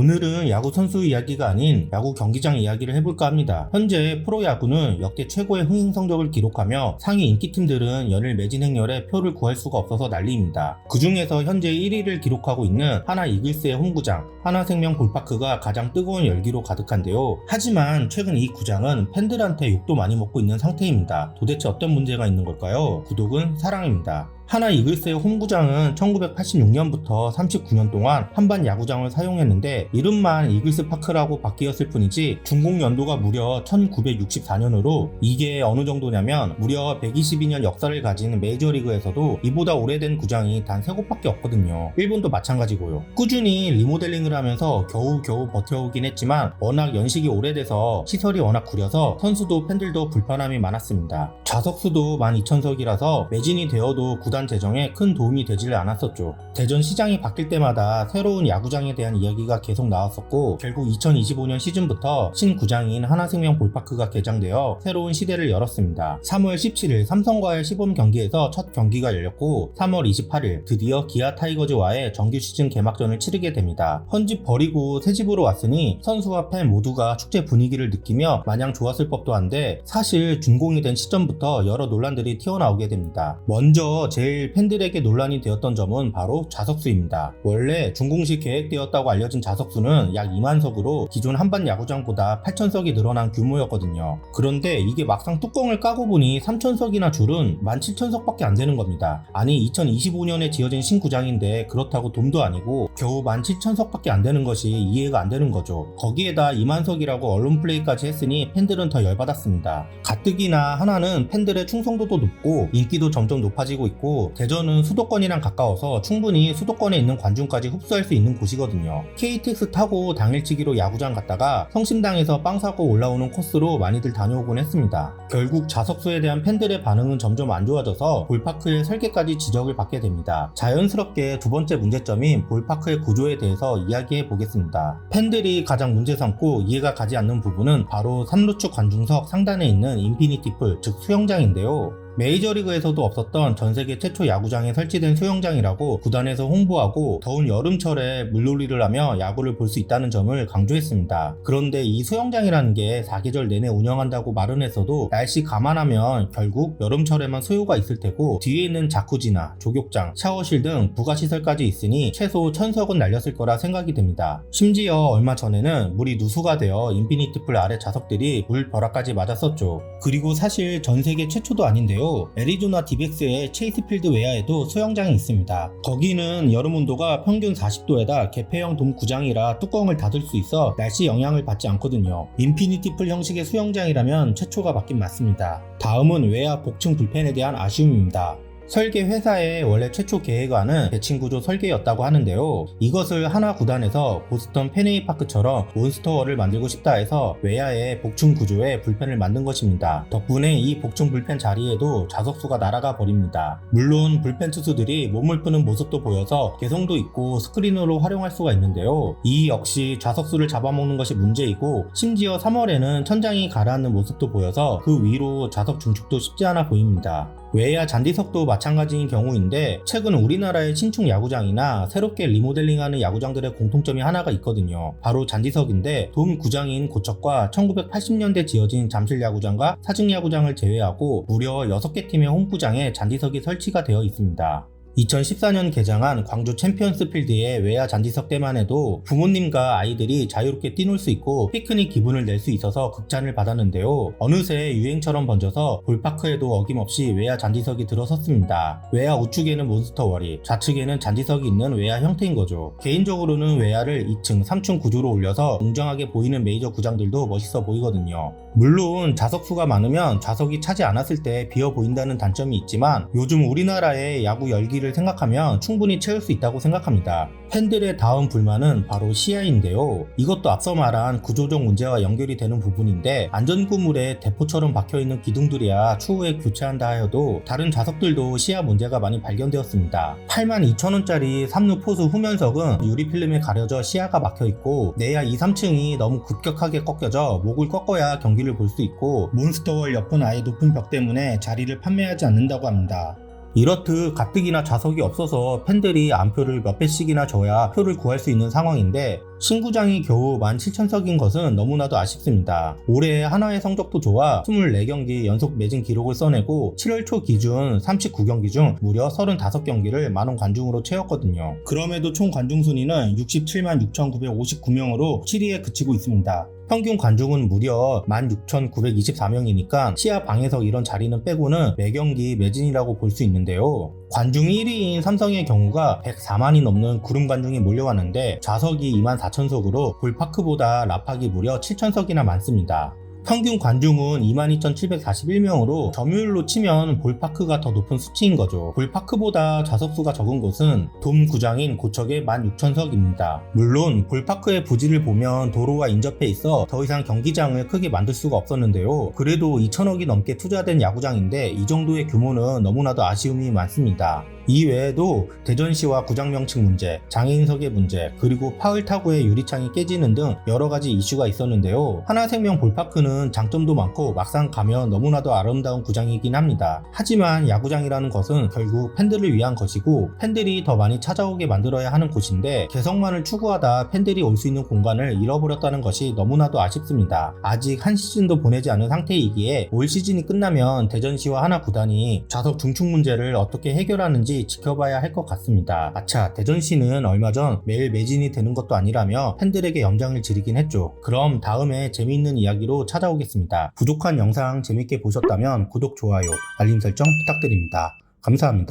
오늘은 야구 선수 이야기가 아닌 야구 경기장 이야기를 해볼까 합니다. 현재 프로야구는 역대 최고의 흥행 성적을 기록하며 상위 인기팀들은 연일 매진 행렬에 표를 구할 수가 없어서 난리입니다. 그 중에서 현재 1위를 기록하고 있는 하나 이글스의 홈구장 하나생명 볼파크가 가장 뜨거운 열기로 가득한데요. 하지만 최근 이 구장은 팬들한테 욕도 많이 먹고 있는 상태입니다. 도대체 어떤 문제가 있는 걸까요? 구독은 사랑입니다. 하나 이글스의 홈구장은 1986년부터 39년 동안 한반 야구장을 사용했는데 이름만 이글스 파크라고 바뀌었을 뿐이지 준공 연도가 무려 1964년으로 이게 어느 정도냐면 무려 122년 역사를 가진 메이저리그에서도 이보다 오래된 구장이 단 3곳밖에 없거든요. 일본도 마찬가지고요. 꾸준히 리모델링을 하면서 겨우겨우 버텨오긴 했지만 워낙 연식이 오래돼서 시설이 워낙 구려서 선수도 팬들도 불편함이 많았습니다. 좌석수도 12,000석이라서 매진이 되어도 구단 재정에 큰 도움이 되질 않았었죠. 대전 시장이 바뀔 때마다 새로운 야구장에 대한 이야기가 계속 나왔었고 결국 2025년 시즌부터 신구장인 하나생명 볼파크가 개장되어 새로운 시대를 열었습니다. 3월 17일 삼성과의 시범 경기에서 첫 경기가 열렸고 3월 28일 드디어 기아 타이거즈와의 정규 시즌 개막전을 치르게 됩니다. 헌집 버리고 새집으로 왔으니 선수와 팬 모두가 축제 분위기를 느끼며 마냥 좋았을 법도 한데 사실 준공이 된 시점부터 여러 논란들이 튀어나오게 됩니다. 먼저 제일 팬들에게 논란이 되었던 점은 바로 좌석수입니다. 원래 준공시 계획되었다고 알려진 좌석수는 약 2만석으로 기존 한반 야구장보다 8,000석이 늘어난 규모였거든요. 그런데 이게 막상 뚜껑을 까고 보니 3,000석이나 줄은 17,000석밖에 안 되는 겁니다. 아니 2025년에 지어진 신구장인데 그렇다고 돔도 아니고 겨우 17,000석밖에 안 되는 것이 이해가 안 되는 거죠. 거기에다 2만석이라고 언론 플레이까지 했으니 팬들은 더 열받았습니다. 가뜩이나 하나는 팬들의 충성도도 높고 인기도 점점 높아지고 있고 대전은 수도권이랑 가까워서 충분히 수도권에 있는 관중까지 흡수할 수 있는 곳이거든요. KTX 타고 당일치기로 야구장 갔다가 성심당에서 빵 사고 올라오는 코스로 많이들 다녀오곤 했습니다. 결국 좌석수에 대한 팬들의 반응은 점점 안 좋아져서 볼파크의 설계까지 지적을 받게 됩니다. 자연스럽게 두 번째 문제점인 볼파크의 구조에 대해서 이야기해 보겠습니다. 팬들이 가장 문제 삼고 이해가 가지 않는 부분은 바로 3루축 관중석 상단에 있는 인피니티 풀, 즉 수영장인데요. 메이저리그에서도 없었던 전세계 최초 야구장에 설치된 수영장이라고 구단에서 홍보하고 더운 여름철에 물놀이를 하며 야구를 볼 수 있다는 점을 강조했습니다. 그런데 이 수영장이라는 게 4계절 내내 운영한다고 말은 했어도 날씨 감안하면 결국 여름철에만 소요가 있을 테고 뒤에 있는 자쿠지나 조격장, 샤워실 등 부가시설까지 있으니 최소 1,000석은 날렸을 거라 생각이 됩니다. 심지어 얼마 전에는 물이 누수가 되어 인피니티 풀 아래 좌석들이 물 벼락까지 맞았었죠. 그리고 사실 전세계 최초도 아닌데요. 애리조나 디백스의 체이스필드 외야에도 수영장이 있습니다. 거기는 여름 온도가 평균 40도에다 개폐형 돔 구장이라 뚜껑을 닫을 수 있어 날씨 영향을 받지 않거든요. 인피니티 풀 형식의 수영장이라면 최초가 맞긴 맞습니다. 다음은 외야 복층 불펜에 대한 아쉬움입니다. 설계 회사의 원래 최초 계획안은 대칭구조 설계였다고 하는데요. 이것을 하나 구단에서 보스턴 페네이 파크처럼 몬스터월을 만들고 싶다 해서 외야의 복층 구조의 불펜을 만든 것입니다. 덕분에 이 복층 불펜 자리에도 좌석수가 날아가 버립니다. 물론 불펜 투수들이 몸을 푸는 모습도 보여서 개성도 있고 스크린으로 활용할 수가 있는데요. 이 역시 좌석수를 잡아먹는 것이 문제이고 심지어 3월에는 천장이 가라앉는 모습도 보여서 그 위로 좌석 중축도 쉽지 않아 보입니다. 외야 잔디석도 마찬가지인 경우인데 최근 우리나라의 신축 야구장이나 새롭게 리모델링하는 야구장들의 공통점이 하나가 있거든요. 바로 잔디석인데 돔 구장인 고척과 1980년대 지어진 잠실 야구장과 사직 야구장을 제외하고 무려 6개 팀의 홈구장에 잔디석이 설치가 되어 있습니다. 2014년 개장한 광주 챔피언스 필드의 외야 잔디석 때만 해도 부모님과 아이들이 자유롭게 뛰놀 수 있고 피크닉 기분을 낼 수 있어서 극찬을 받았는데요. 어느새 유행처럼 번져서 볼파크에도 어김없이 외야 잔디석이 들어섰습니다. 외야 우측에는 몬스터월이, 좌측에는 잔디석이 있는 외야 형태인 거죠. 개인적으로는 외야를 2층, 3층 구조로 올려서 웅장하게 보이는 메이저 구장들도 멋있어 보이거든요. 물론 좌석수가 많으면 좌석이 차지 않았을 때 비어 보인다는 단점이 있지만 요즘 우리나라의 야구 열기를 생각하면 충분히 채울 수 있다고 생각합니다. 팬들의 다음 불만은 바로 시야인데요. 이것도 앞서 말한 구조적 문제와 연결이 되는 부분인데 안전구물에 대포처럼 박혀있는 기둥들이야 추후에 교체한다 하여도 다른 좌석들도 시야 문제가 많이 발견되었습니다. 82,000원짜리 3루 포수 후면석은 유리필름에 가려져 시야가 막혀있고 내야 2, 3층이 너무 급격하게 꺾여져 목을 꺾어야 경기를 볼 수 있고 몬스터월 옆은 아예 높은 벽 때문에 자리를 판매하지 않는다고 합니다. 이렇듯 가뜩이나 좌석이 없어서 팬들이 안표를 몇 배씩이나 줘야 표를 구할 수 있는 상황인데 신구장이 겨우 17,000석인 것은 너무나도 아쉽습니다. 올해 한화의 성적도 좋아 24경기 연속 매진 기록을 써내고 7월 초 기준 39경기 중 무려 35경기를 만원 관중으로 채웠거든요. 그럼에도 총 관중 순위는 67만 6,959명으로 7위에 그치고 있습니다. 평균 관중은 무려 16,924명이니까 시야 방해석 이런 자리는 빼고는 매경기 매진이라고 볼 수 있는데요. 관중 1위인 삼성의 경우가 104만이 넘는 구름 관중이 몰려왔는데 좌석이 24,000석으로 볼파크보다 라팍이 무려 7,000석이나 많습니다. 평균 관중은 22,741명으로 점유율로 치면 볼파크가 더 높은 수치인 거죠. 볼파크보다 좌석수가 적은 곳은 돔 구장인 고척의 16,000석입니다. 물론 볼파크의 부지를 보면 도로와 인접해 있어 더 이상 경기장을 크게 만들 수가 없었는데요. 그래도 2,000억이 넘게 투자된 야구장인데 이 정도의 규모는 너무나도 아쉬움이 많습니다. 이외에도 대전시와 구장 명칭 문제, 장애인석의 문제, 그리고 파울 타구의 유리창이 깨지는 등 여러가지 이슈가 있었는데요. 하나생명 볼파크는 장점도 많고 막상 가면 너무나도 아름다운 구장이긴 합니다. 하지만 야구장이라는 것은 결국 팬들을 위한 것이고 팬들이 더 많이 찾아오게 만들어야 하는 곳인데 개성만을 추구하다 팬들이 올 수 있는 공간을 잃어버렸다는 것이 너무나도 아쉽습니다. 아직 한 시즌도 보내지 않은 상태이기에 올 시즌이 끝나면 대전시와 하나 구단이 좌석 중축 문제를 어떻게 해결하는지 지켜봐야 할 것 같습니다. 아차, 대전시는 얼마 전 매일 매진이 되는 것도 아니라며 팬들에게 연장을 지르긴 했죠. 그럼 다음에 재미있는 이야기로 찾아오겠습니다. 부족한 영상 재밌게 보셨다면 구독, 좋아요, 알림 설정 부탁드립니다. 감사합니다.